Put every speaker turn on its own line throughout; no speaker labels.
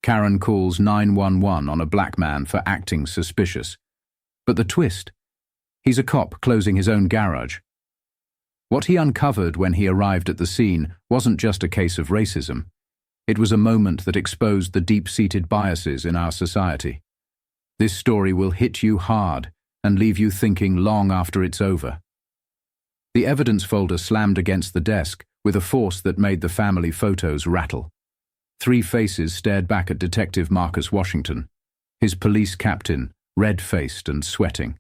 Karen calls 911 on a black man for acting suspicious. But the twist? He's a cop closing his own garage. What he uncovered when he arrived at the scene wasn't just a case of racism. It was a moment that exposed the deep-seated biases in our society. This story will hit you hard and leave you thinking long after it's over. The evidence folder slammed against the desk with a force that made the family photos rattle. 3 faces stared back at Detective Marcus Washington, his police captain, red-faced and sweating,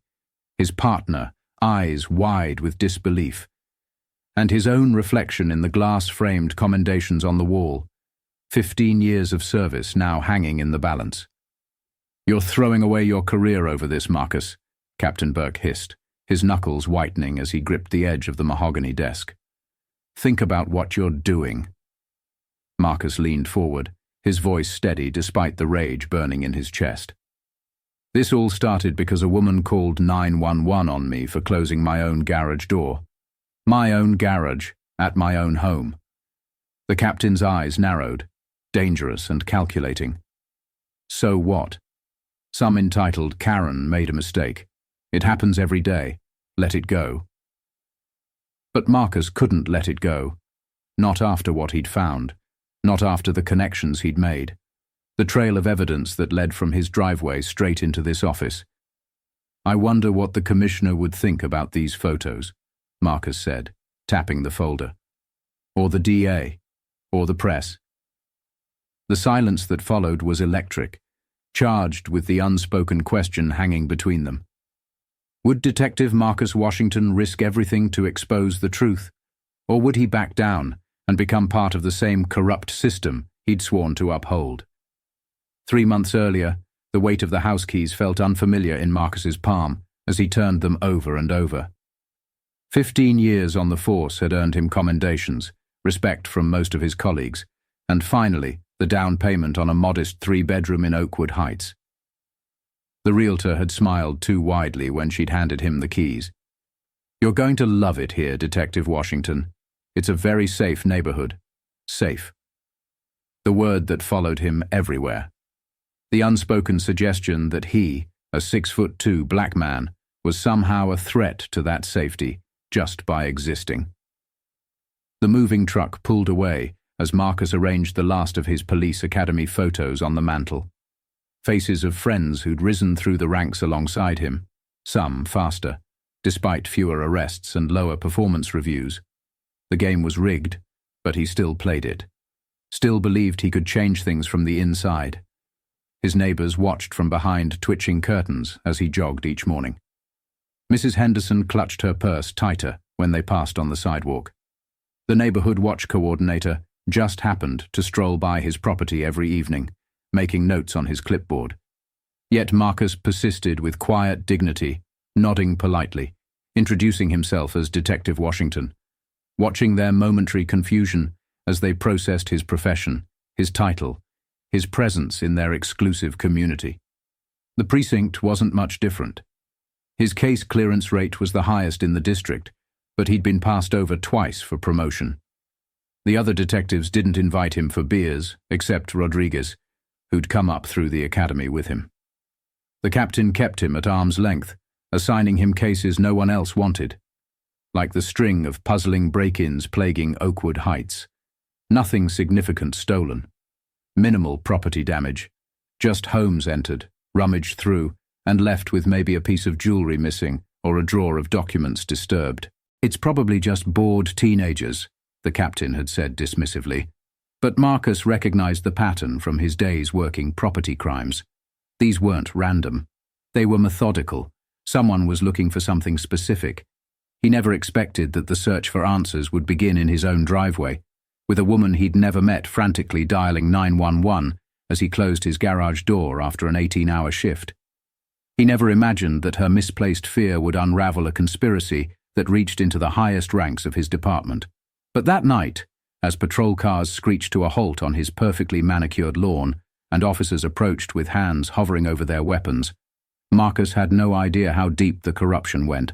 his partner, eyes wide with disbelief, and his own reflection in the glass-framed commendations on the wall, 15 years of service now hanging in the balance. "You're throwing away your career over this, Marcus," Captain Burke hissed, his knuckles whitening as he gripped the edge of the mahogany desk. "Think about what you're doing." Marcus leaned forward, his voice steady despite the rage burning in his chest. "This all started because a woman called 911 on me for closing my own garage door. My own garage, at my own home." The captain's eyes narrowed, dangerous and calculating. So what? Some entitled Karen made a mistake. It happens every day. Let it go. But Marcus couldn't let it go. Not after what he'd found. Not after the connections he'd made. The trail of evidence that led from his driveway straight into this office. "I wonder what the commissioner would think about these photos," Marcus said, tapping the folder. "Or the DA. Or the press." The silence that followed was electric, charged with the unspoken question hanging between them. Would Detective Marcus Washington risk everything to expose the truth? Or would he back down and become part of the same corrupt system he'd sworn to uphold? 3 months earlier, the weight of the house keys felt unfamiliar in Marcus's palm as he turned them over and over. 15 years on the force had earned him commendations, respect from most of his colleagues, and finally, the down payment on a modest 3-bedroom in Oakwood Heights. The realtor had smiled too widely when she'd handed him the keys. "You're going to love it here, Detective Washington. It's a very safe neighborhood. Safe." The word that followed him everywhere. The unspoken suggestion that he, a 6'2" black man, was somehow a threat to that safety just by existing. The moving truck pulled away as Marcus arranged the last of his police academy photos on the mantel. Faces of friends who'd risen through the ranks alongside him, some faster, despite fewer arrests and lower performance reviews. The game was rigged, but he still played it. Still believed he could change things from the inside. His neighbors watched from behind twitching curtains as he jogged each morning. Mrs. Henderson clutched her purse tighter when they passed on the sidewalk. The neighborhood watch coordinator just happened to stroll by his property every evening, making notes on his clipboard. Yet Marcus persisted with quiet dignity, nodding politely, introducing himself as Detective Washington, watching their momentary confusion as they processed his profession, his title, his presence in their exclusive community. The precinct wasn't much different. His case clearance rate was the highest in the district, but he'd been passed over twice for promotion. The other detectives didn't invite him for beers, except Rodriguez, who'd come up through the academy with him. The captain kept him at arm's length, assigning him cases no one else wanted, like the string of puzzling break-ins plaguing Oakwood Heights. Nothing significant stolen. Minimal property damage. Just homes entered, rummaged through, and left with maybe a piece of jewelry missing or a drawer of documents disturbed. "It's probably just bored teenagers," the captain had said dismissively. But Marcus recognized the pattern from his days working property crimes. These weren't random. They were methodical. Someone was looking for something specific. He never expected that the search for answers would begin in his own driveway, with a woman he'd never met frantically dialing 911 as he closed his garage door after an 18-hour shift. He never imagined that her misplaced fear would unravel a conspiracy that reached into the highest ranks of his department. But that night, as patrol cars screeched to a halt on his perfectly manicured lawn and officers approached with hands hovering over their weapons, Marcus had no idea how deep the corruption went,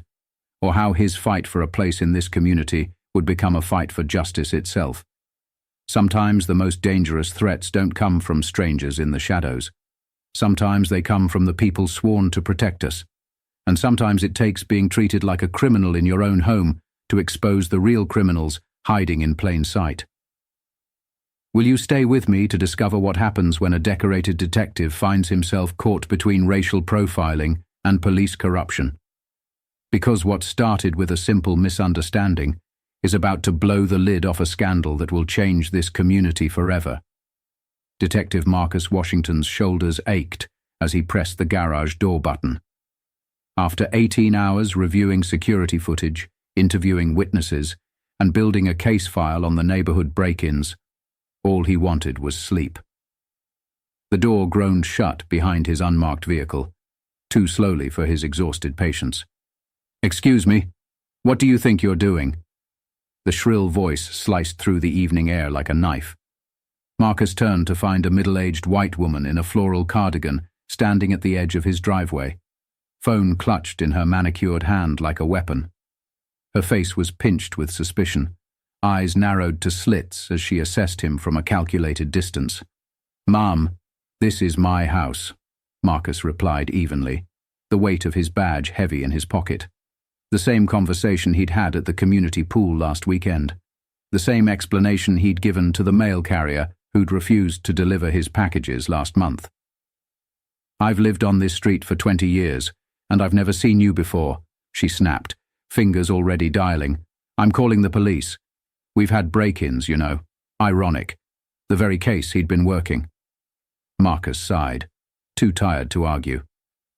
or how his fight for a place in this community would become a fight for justice itself. Sometimes the most dangerous threats don't come from strangers in the shadows. Sometimes they come from the people sworn to protect us. And sometimes it takes being treated like a criminal in your own home to expose the real criminals hiding in plain sight. Will you stay with me to discover what happens when a decorated detective finds himself caught between racial profiling and police corruption? Because what started with a simple misunderstanding is about to blow the lid off a scandal that will change this community forever. Detective Marcus Washington's shoulders ached as he pressed the garage door button. After 18 hours reviewing security footage, interviewing witnesses, and building a case file on the neighborhood break-ins, all he wanted was sleep. The door groaned shut behind his unmarked vehicle, too slowly for his exhausted patience. "Excuse me, what do you think you're doing?" The shrill voice sliced through the evening air like a knife. Marcus turned to find a middle-aged white woman in a floral cardigan standing at the edge of his driveway, phone clutched in her manicured hand like a weapon. Her face was pinched with suspicion, eyes narrowed to slits as she assessed him from a calculated distance. "Ma'am, this is my house," Marcus replied evenly, the weight of his badge heavy in his pocket. The same conversation he'd had at the community pool last weekend. The same explanation he'd given to the mail carrier who'd refused to deliver his packages last month. "I've lived on this street for 20 years, and I've never seen you before," she snapped, fingers already dialing. "I'm calling the police. We've had break-ins, you know. Ironic. The very case he'd been working." Marcus sighed, too tired to argue.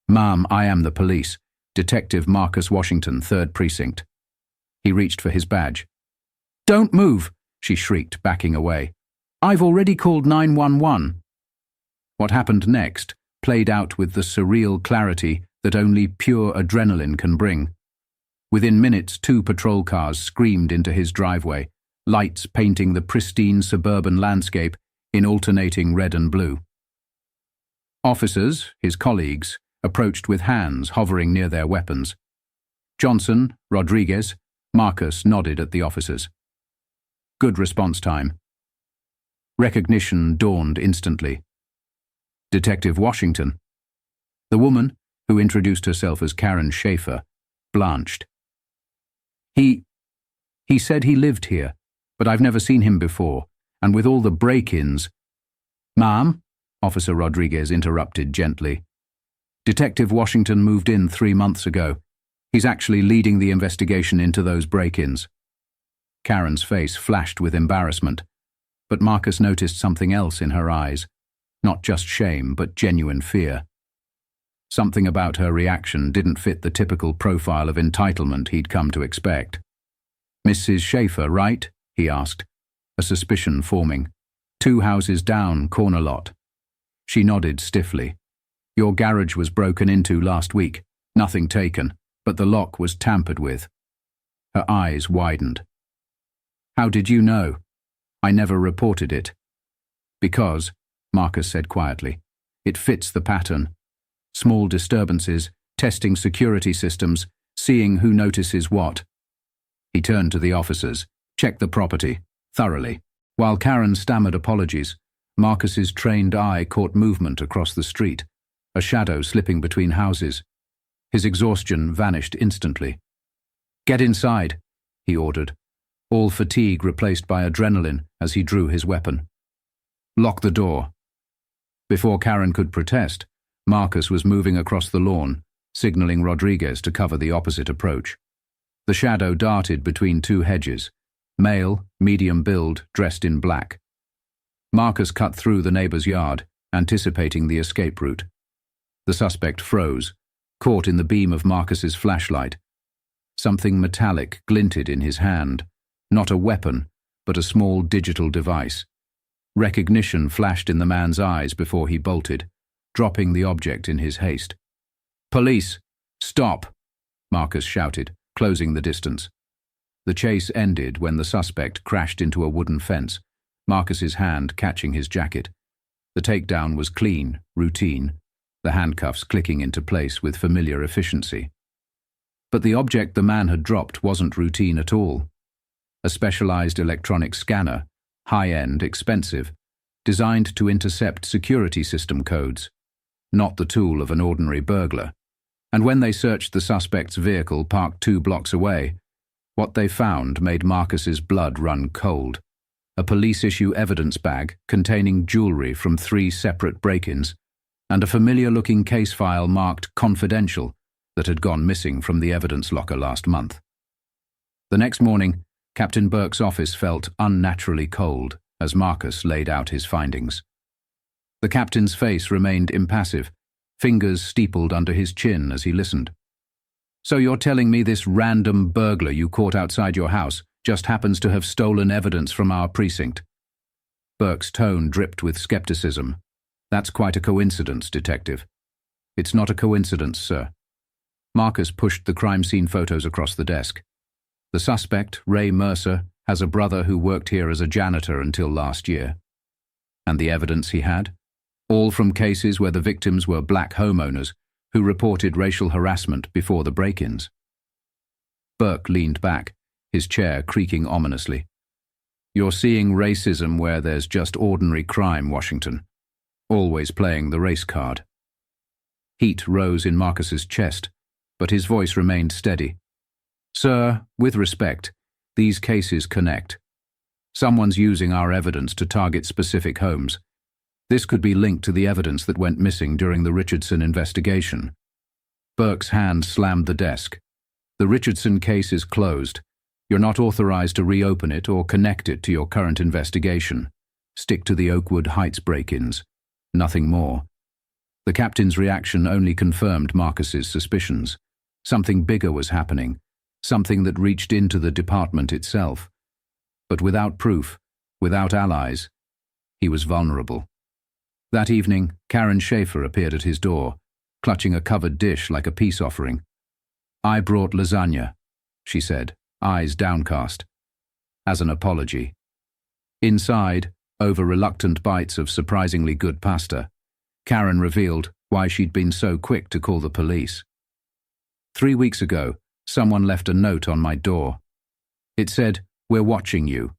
"Ma'am, I am the police. Detective Marcus Washington, 3rd Precinct." He reached for his badge. "Don't move," she shrieked, backing away. "I've already called 911. What happened next played out with the surreal clarity that only pure adrenaline can bring. Within minutes, 2 patrol cars screamed into his driveway, lights painting the pristine suburban landscape in alternating red and blue. Officers, his colleagues, approached with hands hovering near their weapons. Johnson, Rodriguez, Marcus nodded at the officers. Good response time. Recognition dawned instantly. Detective Washington. The woman, who introduced herself as Karen Schaefer, blanched. He said he lived here, but I've never seen him before, and with all the break-ins—" "Ma'am," Officer Rodriguez interrupted gently. "Detective Washington moved in 3 months ago. He's actually leading the investigation into those break-ins." Karen's face flashed with embarrassment, but Marcus noticed something else in her eyes, not just shame, but genuine fear. Something about her reaction didn't fit the typical profile of entitlement he'd come to expect. "Mrs. Schaefer, right?" he asked, a suspicion forming. "2 houses down, corner lot." She nodded stiffly. "Your garage was broken into last week. Nothing taken, but the lock was tampered with." Her eyes widened. "How did you know?" "I never reported it." "Because," Marcus said quietly, "it fits the pattern. Small disturbances, testing security systems, seeing who notices what." He turned to the officers. "Check the property, thoroughly." While Karen stammered apologies, Marcus's trained eye caught movement across the street, a shadow slipping between houses. His exhaustion vanished instantly. "Get inside," he ordered, all fatigue replaced by adrenaline as he drew his weapon. "Lock the door." Before Karen could protest, Marcus was moving across the lawn, signaling Rodriguez to cover the opposite approach. The shadow darted between 2 hedges, male, medium build, dressed in black. Marcus cut through the neighbor's yard, anticipating the escape route. The suspect froze, caught in the beam of Marcus's flashlight. Something metallic glinted in his hand, not a weapon, but a small digital device. Recognition flashed in the man's eyes before he bolted, dropping the object in his haste. "Police! Stop!" Marcus shouted, closing the distance. The chase ended when the suspect crashed into a wooden fence, Marcus's hand catching his jacket. The takedown was clean, routine, the handcuffs clicking into place with familiar efficiency. But the object the man had dropped wasn't routine at all. A specialized electronic scanner, high-end, expensive, designed to intercept security system codes, not the tool of an ordinary burglar. And when they searched the suspect's vehicle parked 2 blocks away, what they found made Marcus's blood run cold. A police-issue evidence bag containing jewelry from 3 separate break-ins, and a familiar-looking case file marked confidential that had gone missing from the evidence locker last month. The next morning, Captain Burke's office felt unnaturally cold as Marcus laid out his findings. The captain's face remained impassive, fingers steepled under his chin as he listened. "So you're telling me this random burglar you caught outside your house just happens to have stolen evidence from our precinct?" Burke's tone dripped with skepticism. "That's quite a coincidence, Detective." "It's not a coincidence, sir." Marcus pushed the crime scene photos across the desk. "The suspect, Ray Mercer, has a brother who worked here as a janitor until last year." "And the evidence he had? All from cases where the victims were black homeowners who reported racial harassment before the break-ins." Burke leaned back, his chair creaking ominously. "You're seeing racism where there's just ordinary crime, Washington. Always playing the race card." Heat rose in Marcus's chest, but his voice remained steady. "Sir, with respect, these cases connect. Someone's using our evidence to target specific homes. This could be linked to the evidence that went missing during the Richardson investigation." Burke's hand slammed the desk. "The Richardson case is closed. You're not authorized to reopen it or connect it to your current investigation. Stick to the Oakwood Heights break-ins. Nothing more." The captain's reaction only confirmed Marcus's suspicions. Something bigger was happening, something that reached into the department itself. But without proof, without allies, he was vulnerable. That evening, Karen Schaefer appeared at his door, clutching a covered dish like a peace offering. "I brought lasagna," she said, eyes downcast, as an apology. Inside, over reluctant bites of surprisingly good pasta, Karen revealed why she'd been so quick to call the police. 3 weeks ago, someone left a note on my door. It said, "We're watching you."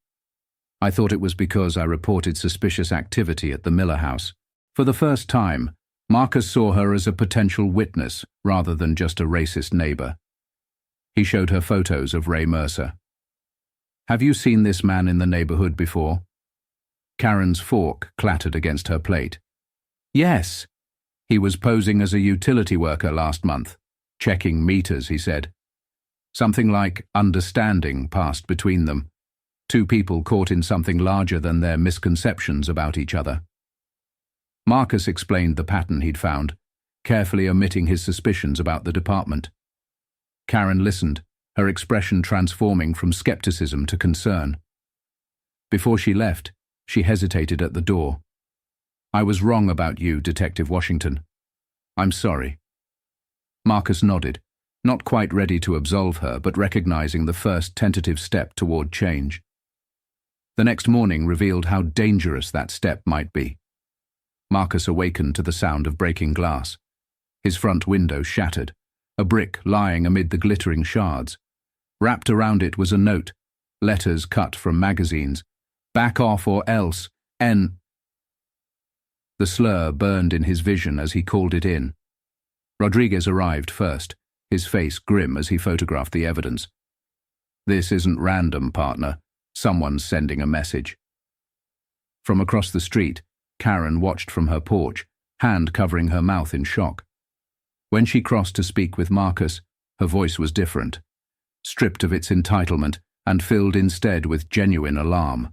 I thought it was because I reported suspicious activity at the Miller house. For the first time, Marcus saw her as a potential witness rather than just a racist neighbor. He showed her photos of Ray Mercer. "Have you seen this man in the neighborhood before?" Karen's fork clattered against her plate. "Yes. He was posing as a utility worker last month. Checking meters, he said. Something like understanding passed between them. 2 people caught in something larger than their misconceptions about each other." Marcus explained the pattern he'd found, carefully omitting his suspicions about the department. Karen listened, her expression transforming from skepticism to concern. Before she left, she hesitated at the door. "I was wrong about you, Detective Washington. I'm sorry." Marcus nodded, not quite ready to absolve her, but recognizing the first tentative step toward change. The next morning revealed how dangerous that step might be. Marcus awakened to the sound of breaking glass. His front window shattered, a brick lying amid the glittering shards. Wrapped around it was a note, letters cut from magazines. "Back off or else, N." The slur burned in his vision as he called it in. Rodriguez arrived first, his face grim as he photographed the evidence. "This isn't random, partner. Someone's sending a message." From across the street, Karen watched from her porch, hand covering her mouth in shock. When she crossed to speak with Marcus, her voice was different, stripped of its entitlement and filled instead with genuine alarm.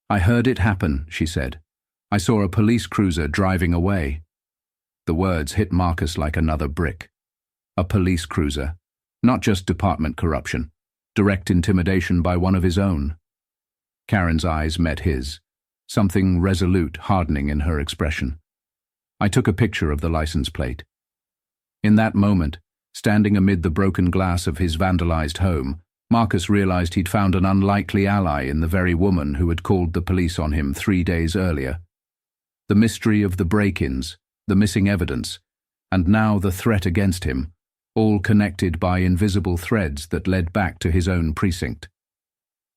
"I heard it happen," she said. "I saw a police cruiser driving away." The words hit Marcus like another brick. A police cruiser. Not just department corruption. Direct intimidation by one of his own. Karen's eyes met his, something resolute hardening in her expression. I took a picture of the license plate. In that moment, standing amid the broken glass of his vandalized home, Marcus realized he'd found an unlikely ally in the very woman who had called the police on him 3 days earlier. The mystery of the break-ins, the missing evidence, and now the threat against him, all connected by invisible threads that led back to his own precinct.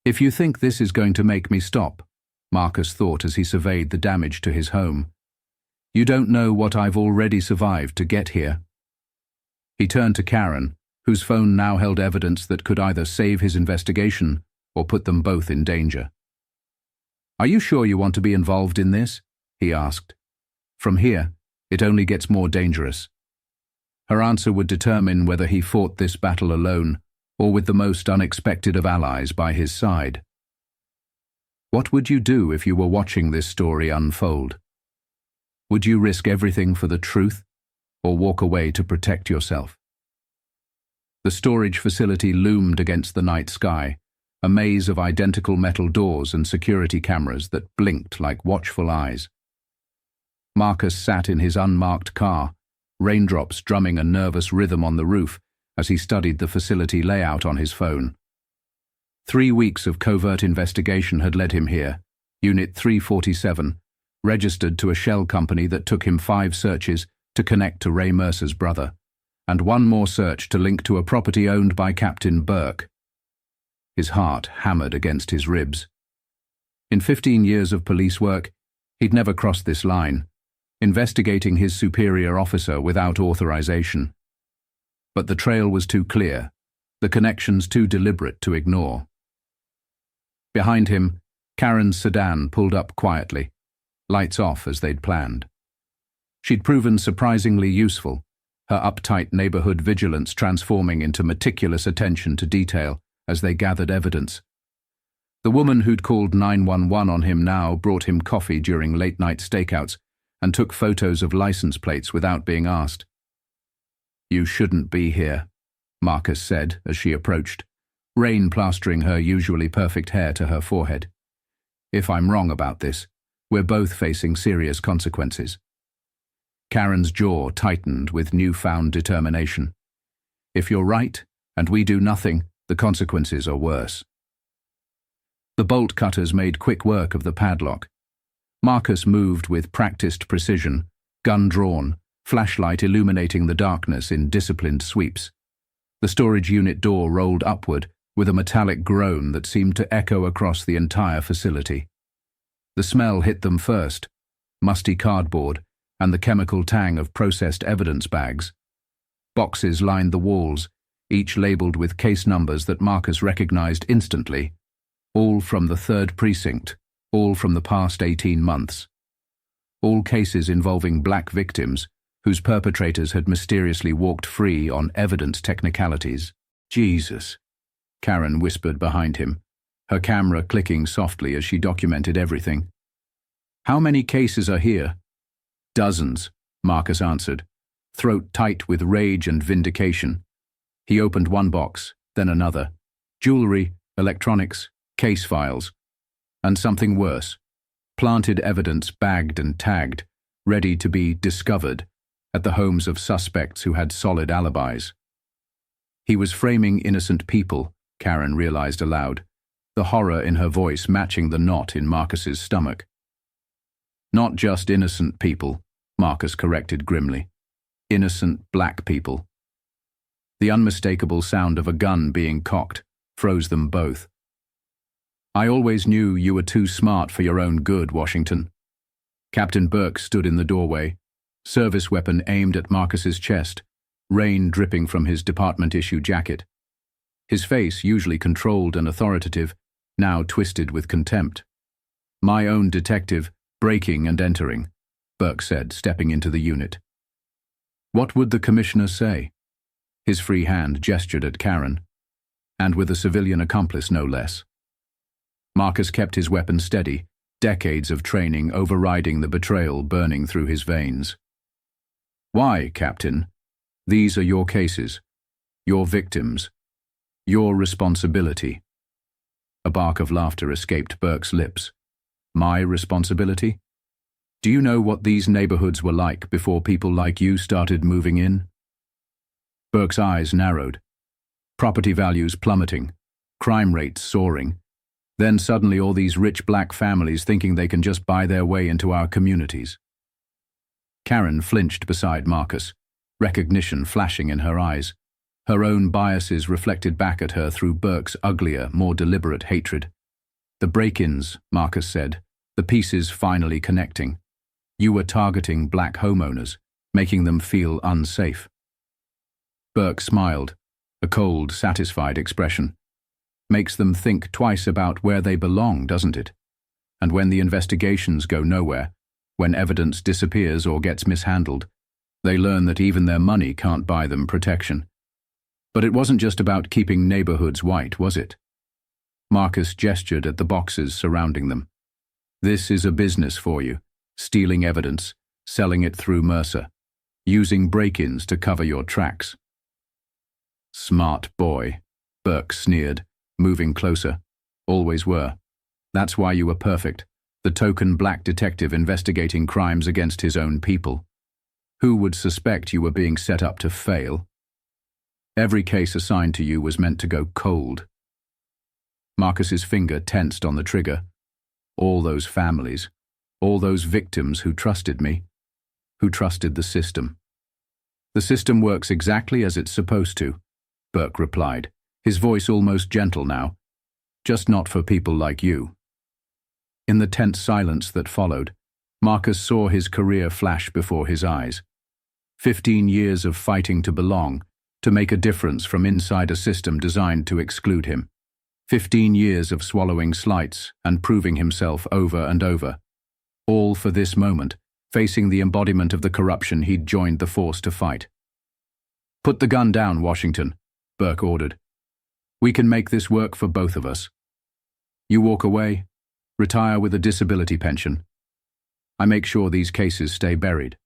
"If you think this is going to make me stop," Marcus thought as he surveyed the damage to his home. "You don't know what I've already survived to get here." He turned to Karen, whose phone now held evidence that could either save his investigation or put them both in danger. "Are you sure you want to be involved in this?" he asked. "From here, it only gets more dangerous." Her answer would determine whether he fought this battle alone or with the most unexpected of allies by his side. What would you do if you were watching this story unfold? Would you risk everything for the truth or walk away to protect yourself? The storage facility loomed against the night sky, a maze of identical metal doors and security cameras that blinked like watchful eyes. Marcus sat in his unmarked car, raindrops drumming a nervous rhythm on the roof as he studied the facility layout on his phone. 3 weeks of covert investigation had led him here, Unit 347, registered to a shell company that took him 5 searches to connect to Ray Mercer's brother, and 1 more search to link to a property owned by Captain Burke. His heart hammered against his ribs. In 15 years of police work, he'd never crossed this line, investigating his superior officer without authorization. But the trail was too clear, the connections too deliberate to ignore. Behind him, Karen's sedan pulled up quietly, lights off as they'd planned. She'd proven surprisingly useful, her uptight neighborhood vigilance transforming into meticulous attention to detail as they gathered evidence. The woman who'd called 911 on him now brought him coffee during late-night stakeouts and took photos of license plates without being asked. "You shouldn't be here," Marcus said as she approached, rain plastering her usually perfect hair to her forehead. "If I'm wrong about this, we're both facing serious consequences." Karen's jaw tightened with newfound determination. "If you're right, and we do nothing, the consequences are worse." The bolt cutters made quick work of the padlock. Marcus moved with practiced precision, gun drawn, flashlight illuminating the darkness in disciplined sweeps. The storage unit door rolled upward with a metallic groan that seemed to echo across the entire facility. The smell hit them first, musty cardboard and the chemical tang of processed evidence bags. Boxes lined the walls, each labeled with case numbers that Marcus recognized instantly, all from the 3rd Precinct, all from the past 18 months. All cases involving black victims whose perpetrators had mysteriously walked free on evidence technicalities. "Jesus," Karen whispered behind him, her camera clicking softly as she documented everything. "How many cases are here?" "Dozens," Marcus answered, throat tight with rage and vindication. He opened one box, then another. Jewelry, electronics, case files. And something worse. Planted evidence bagged and tagged, ready to be discovered, at the homes of suspects who had solid alibis. He was framing innocent people, Karen realized aloud, the horror in her voice matching the knot in Marcus's stomach. "Not just innocent people," Marcus corrected grimly. "Innocent black people." The unmistakable sound of a gun being cocked froze them both. "I always knew you were too smart for your own good, Washington." Captain Burke stood in the doorway, service weapon aimed at Marcus's chest, rain dripping from his department-issue jacket. His face, usually controlled and authoritative, now twisted with contempt. "My own detective, breaking and entering," Burke said, stepping into the unit. "What would the commissioner say?" His free hand gestured at Karen, and with a civilian accomplice no less. Marcus kept his weapon steady, decades of training overriding the betrayal burning through his veins. "Why, Captain? These are your cases, your victims, your responsibility." A bark of laughter escaped Burke's lips. "My responsibility? Do you know what these neighborhoods were like before people like you started moving in?" Burke's eyes narrowed. Property values plummeting, crime rates soaring. Then suddenly all these rich black families thinking they can just buy their way into our communities. Karen flinched beside Marcus, recognition flashing in her eyes, her own biases reflected back at her through Burke's uglier, more deliberate hatred. "The break-ins," Marcus said, the pieces finally connecting. You were targeting black homeowners, making them feel unsafe. Burke smiled, a cold, satisfied expression. Makes them think twice about where they belong, doesn't it? And when the investigations go nowhere, when evidence disappears or gets mishandled, they learn that even their money can't buy them protection. But it wasn't just about keeping neighborhoods white, was it? Marcus gestured at the boxes surrounding them. This is a business for you, stealing evidence, selling it through Mercer, using break-ins to cover your tracks. Smart boy, Burke sneered, moving closer. Always were. That's why you were perfect, the token black detective investigating crimes against his own people. Who would suspect you were being set up to fail? Every case assigned to you was meant to go cold. Marcus's finger tensed on the trigger. All those families, all those victims who trusted me, who trusted the system. The system works exactly as it's supposed to, Burke replied, his voice almost gentle now. Just not for people like you. In the tense silence that followed, Marcus saw his career flash before his eyes. 15 years of fighting to belong, to make a difference from inside a system designed to exclude him. 15 years of swallowing slights and proving himself over and over. All for this moment, facing the embodiment of the corruption he'd joined the force to fight. Put the gun down, Washington, Burke ordered. We can make this work for both of us. You walk away, retire with a disability pension. I make sure these cases stay buried.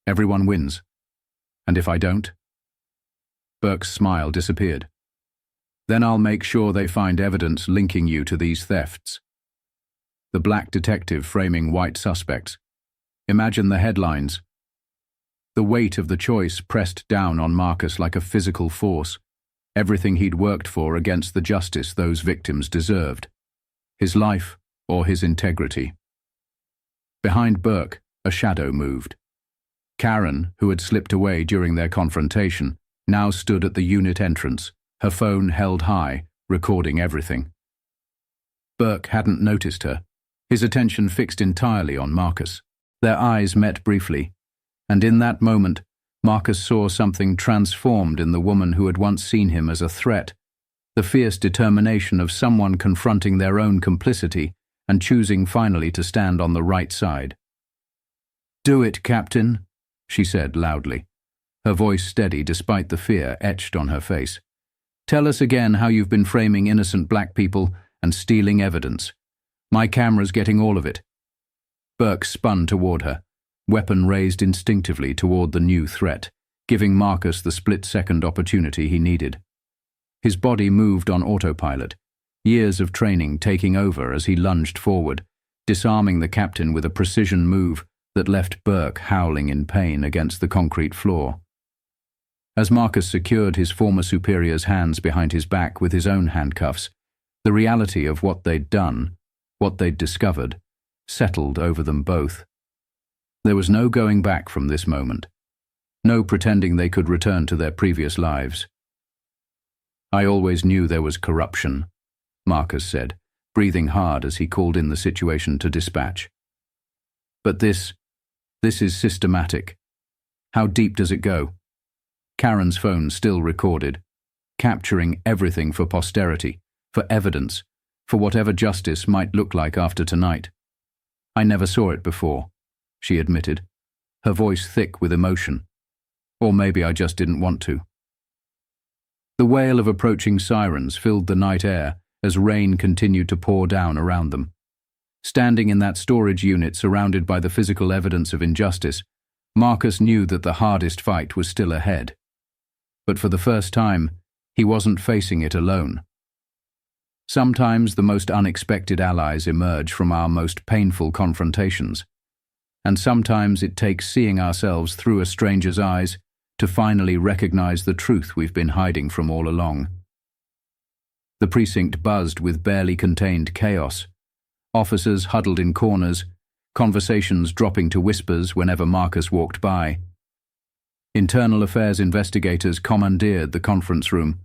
Everyone wins. And if I don't? Burke's smile disappeared. Then I'll make sure they find evidence linking you to these thefts. The black detective framing white suspects. Imagine the headlines. The weight of the choice pressed down on Marcus like a physical force. Everything he'd worked for against the justice those victims deserved. His life or his integrity. Behind Burke, a shadow moved. Karen, who had slipped away during their confrontation, now stood at the unit entrance, her phone held high, recording everything. Burke hadn't noticed her, his attention fixed entirely on Marcus. Their eyes met briefly, and in that moment, Marcus saw something transformed in the woman who had once seen him as a threat, the fierce determination of someone confronting their own complicity and choosing finally to stand on the right side. "Do it, Captain," she said loudly, her voice steady despite the fear etched on her face. "Tell us again how you've been framing innocent black people and stealing evidence. My camera's getting all of it." Burke spun toward her, weapon raised instinctively toward the new threat, giving Marcus the split-second opportunity he needed. His body moved on autopilot, years of training taking over as he lunged forward, disarming the captain with a precision move that left Burke howling in pain against the concrete floor. As Marcus secured his former superior's hands behind his back with his own handcuffs, the reality of what they'd done, what they'd discovered, settled over them both. There was no going back from this moment, no pretending they could return to their previous lives. "I always knew there was corruption," Marcus said, breathing hard as he called in the situation to dispatch. "But this is systematic. How deep does it go?" Karen's phone still recorded, capturing everything for posterity, for evidence, for whatever justice might look like after tonight. "I never saw it before," she admitted, her voice thick with emotion. "Or maybe I just didn't want to." The wail of approaching sirens filled the night air as rain continued to pour down around them. Standing in that storage unit surrounded by the physical evidence of injustice, Marcus knew that the hardest fight was still ahead. But for the first time, he wasn't facing it alone. Sometimes the most unexpected allies emerge from our most painful confrontations, and sometimes it takes seeing ourselves through a stranger's eyes to finally recognize the truth we've been hiding from all along. The precinct buzzed with barely contained chaos. Officers huddled in corners, conversations dropping to whispers whenever Marcus walked by. Internal affairs investigators commandeered the conference room,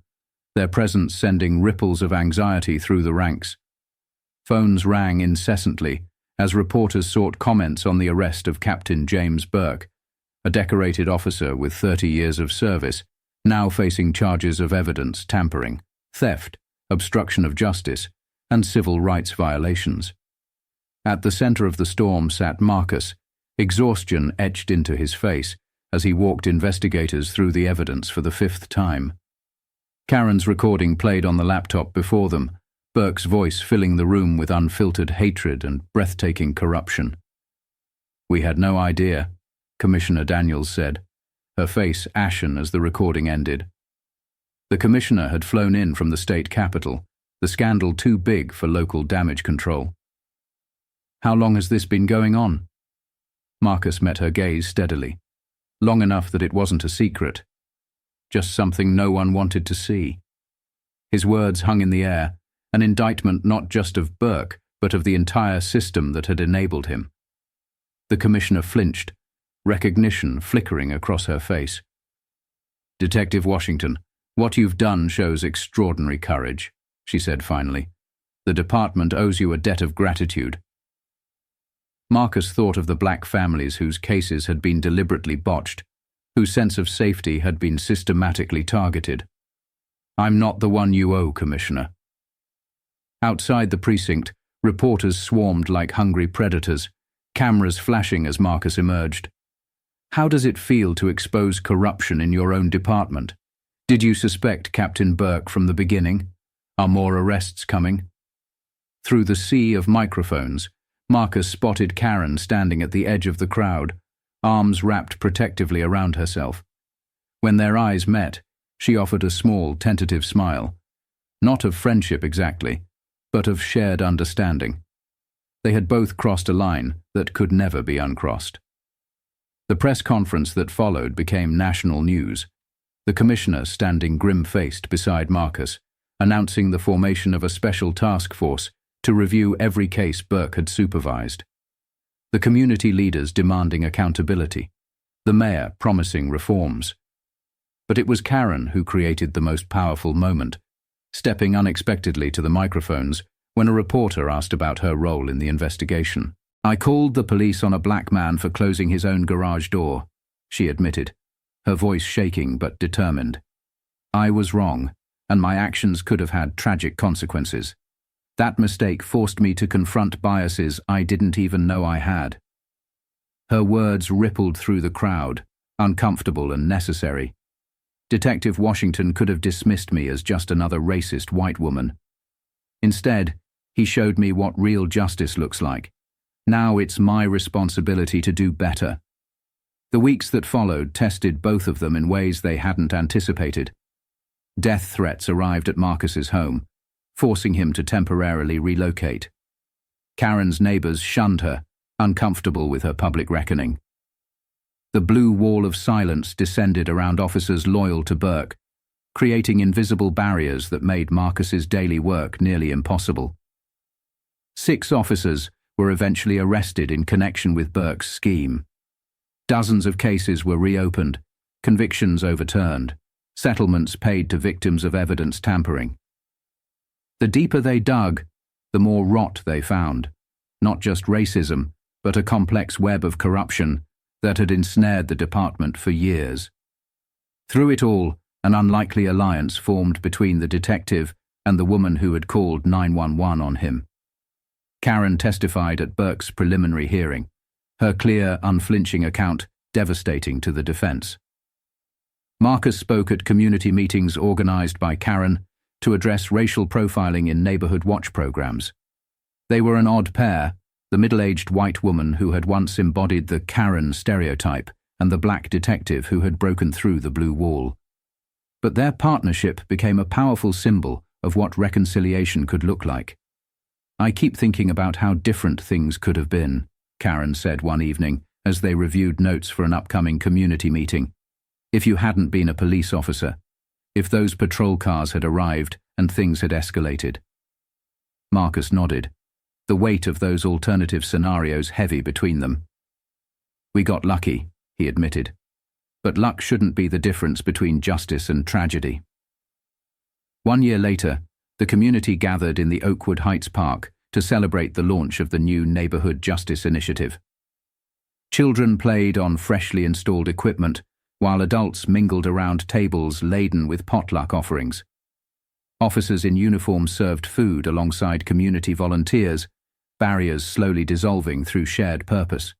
their presence sending ripples of anxiety through the ranks. Phones rang incessantly as reporters sought comments on the arrest of Captain James Burke, a decorated officer with 30 years of service, now facing charges of evidence tampering, theft, obstruction of justice, and civil rights violations. At the center of the storm sat Marcus, exhaustion etched into his face as he walked investigators through the evidence for the 5th time. Karen's recording played on the laptop before them, Burke's voice filling the room with unfiltered hatred and breathtaking corruption. "We had no idea," Commissioner Daniels said, her face ashen as the recording ended. The commissioner had flown in from the state capital, the scandal too big for local damage control. "How long has this been going on?" Marcus met her gaze steadily. Long enough that it wasn't a secret. Just something no one wanted to see. His words hung in the air, an indictment not just of Burke, but of the entire system that had enabled him. The commissioner flinched, recognition flickering across her face. "Detective Washington, what you've done shows extraordinary courage," she said finally. "The department owes you a debt of gratitude." Marcus thought of the black families whose cases had been deliberately botched, whose sense of safety had been systematically targeted. "I'm not the one you owe, Commissioner." Outside the precinct, reporters swarmed like hungry predators, cameras flashing as Marcus emerged. "How does it feel to expose corruption in your own department? Did you suspect Captain Burke from the beginning? Are more arrests coming?" Through the sea of microphones, Marcus spotted Karen standing at the edge of the crowd, arms wrapped protectively around herself. When their eyes met, she offered a small, tentative smile. Not of friendship exactly, but of shared understanding. They had both crossed a line that could never be uncrossed. The press conference that followed became national news, the commissioner standing grim-faced beside Marcus, announcing the formation of a special task force to review every case Burke had supervised. The community leaders demanding accountability, the mayor promising reforms. But it was Karen who created the most powerful moment, stepping unexpectedly to the microphones when a reporter asked about her role in the investigation. "I called the police on a black man for closing his own garage door," she admitted, her voice shaking but determined. "I was wrong, and my actions could have had tragic consequences. That mistake forced me to confront biases I didn't even know I had." Her words rippled through the crowd, uncomfortable and necessary. Detective Washington could have dismissed me as just another racist white woman. Instead, he showed me what real justice looks like. Now it's my responsibility to do better. The weeks that followed tested both of them in ways they hadn't anticipated. Death threats arrived at Marcus's home, forcing him to temporarily relocate. Karen's neighbors shunned her, uncomfortable with her public reckoning. The blue wall of silence descended around officers loyal to Burke, creating invisible barriers that made Marcus's daily work nearly impossible. 6 officers were eventually arrested in connection with Burke's scheme. Dozens of cases were reopened, convictions overturned, settlements paid to victims of evidence tampering. The deeper they dug, the more rot they found, not just racism, but a complex web of corruption that had ensnared the department for years. Through it all, an unlikely alliance formed between the detective and the woman who had called 911 on him. Karen testified at Burke's preliminary hearing, her clear, unflinching account devastating to the defense. Marcus spoke at community meetings organized by Karen to address racial profiling in neighborhood watch programs. They were an odd pair, the middle-aged white woman who had once embodied the Karen stereotype and the black detective who had broken through the blue wall. But their partnership became a powerful symbol of what reconciliation could look like. "I keep thinking about how different things could have been," Karen said one evening as they reviewed notes for an upcoming community meeting. "If you hadn't been a police officer, if those patrol cars had arrived and things had escalated." Marcus nodded, the weight of those alternative scenarios heavy between them. "We got lucky," he admitted. "But luck shouldn't be the difference between justice and tragedy." 1 year later, the community gathered in the Oakwood Heights Park to celebrate the launch of the new Neighborhood Justice Initiative. Children played on freshly installed equipment, while adults mingled around tables laden with potluck offerings. Officers in uniform served food alongside community volunteers, barriers slowly dissolving through shared purpose.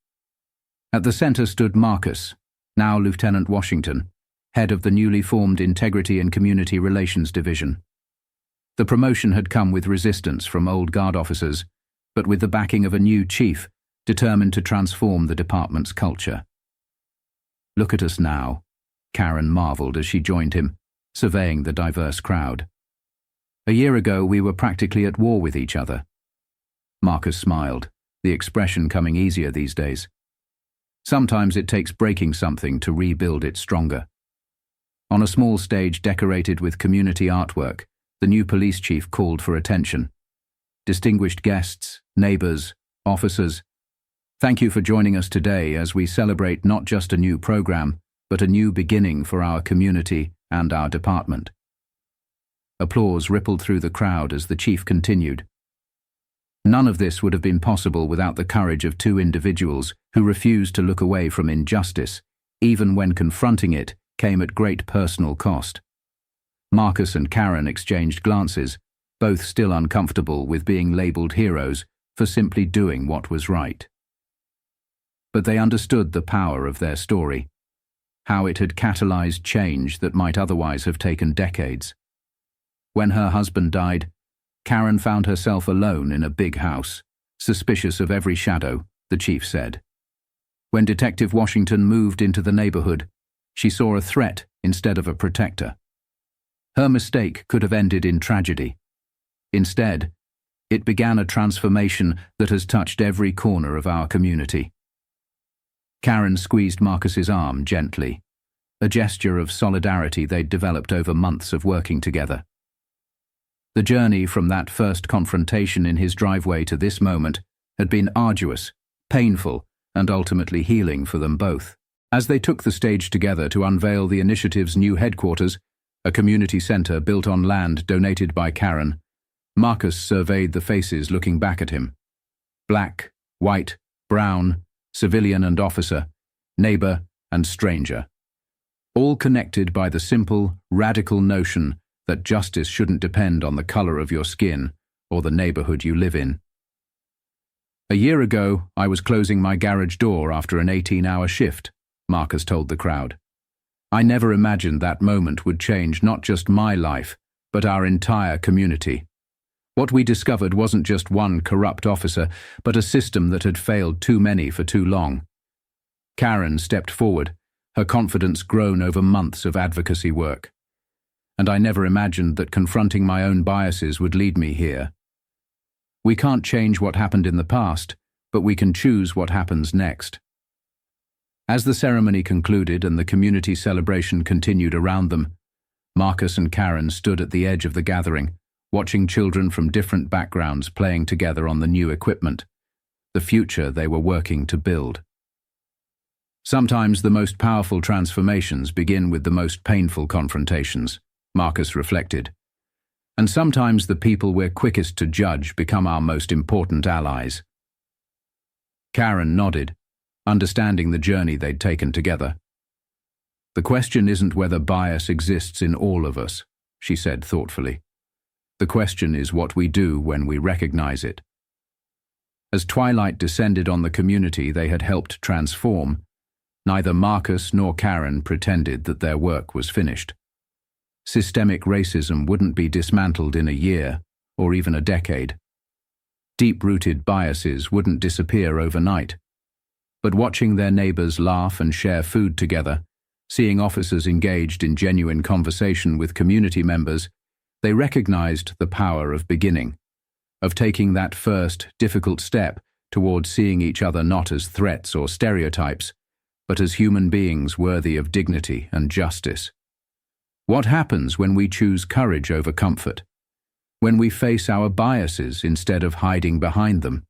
At the center stood Marcus, now Lieutenant Washington, head of the newly formed Integrity and Community Relations Division. The promotion had come with resistance from old guard officers, but with the backing of a new chief, determined to transform the department's culture. "Look at us now," Karen marveled as she joined him, surveying the diverse crowd. "A year ago we were practically at war with each other." Marcus smiled, the expression coming easier these days. Sometimes it takes breaking something to rebuild it stronger. On a small stage decorated with community artwork, the new police chief called for attention. Distinguished guests, neighbors, officers, thank you for joining us today as we celebrate not just a new program, but a new beginning for our community and our department. Applause rippled through the crowd as the chief continued. None of this would have been possible without the courage of two individuals who refused to look away from injustice, even when confronting it came at great personal cost. Marcus and Karen exchanged glances, both still uncomfortable with being labeled heroes for simply doing what was right. But they understood the power of their story, how it had catalyzed change that might otherwise have taken decades. When her husband died, Karen found herself alone in a big house, suspicious of every shadow, the chief said. When Detective Washington moved into the neighborhood, she saw a threat instead of a protector. Her mistake could have ended in tragedy. Instead, it began a transformation that has touched every corner of our community. Karen squeezed Marcus's arm gently, a gesture of solidarity they'd developed over months of working together. The journey from that first confrontation in his driveway to this moment had been arduous, painful, and ultimately healing for them both. As they took the stage together to unveil the initiative's new headquarters, a community center built on land donated by Karen, Marcus surveyed the faces looking back at him. Black, white, brown, civilian and officer, neighbor and stranger. All connected by the simple, radical notion that justice shouldn't depend on the color of your skin or the neighborhood you live in. "A year ago, I was closing my garage door after an 18-hour shift," Marcus told the crowd. "I never imagined that moment would change not just my life, but our entire community. What we discovered wasn't just one corrupt officer, but a system that had failed too many for too long." Karen stepped forward, her confidence grown over months of advocacy work. "And I never imagined that confronting my own biases would lead me here. We can't change what happened in the past, but we can choose what happens next." As the ceremony concluded and the community celebration continued around them, Marcus and Karen stood at the edge of the gathering, watching children from different backgrounds playing together on the new equipment, the future they were working to build. Sometimes the most powerful transformations begin with the most painful confrontations, Marcus reflected. And sometimes the people we're quickest to judge become our most important allies. Karen nodded, understanding the journey they'd taken together. "The question isn't whether bias exists in all of us," she said thoughtfully. "The question is what we do when we recognize it." As twilight descended on the community they had helped transform, neither Marcus nor Karen pretended that their work was finished. Systemic racism wouldn't be dismantled in a year, or even a decade. Deep-rooted biases wouldn't disappear overnight. But watching their neighbors laugh and share food together, seeing officers engaged in genuine conversation with community members, they recognized the power of beginning, of taking that first, difficult step toward seeing each other not as threats or stereotypes, but as human beings worthy of dignity and justice. What happens when we choose courage over comfort? When we face our biases instead of hiding behind them?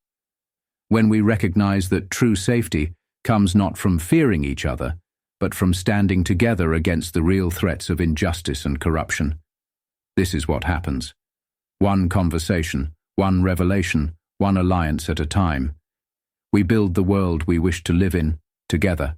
When we recognize that true safety comes not from fearing each other, but from standing together against the real threats of injustice and corruption? This is what happens. One conversation, one revelation, one alliance at a time. We build the world we wish to live in, together.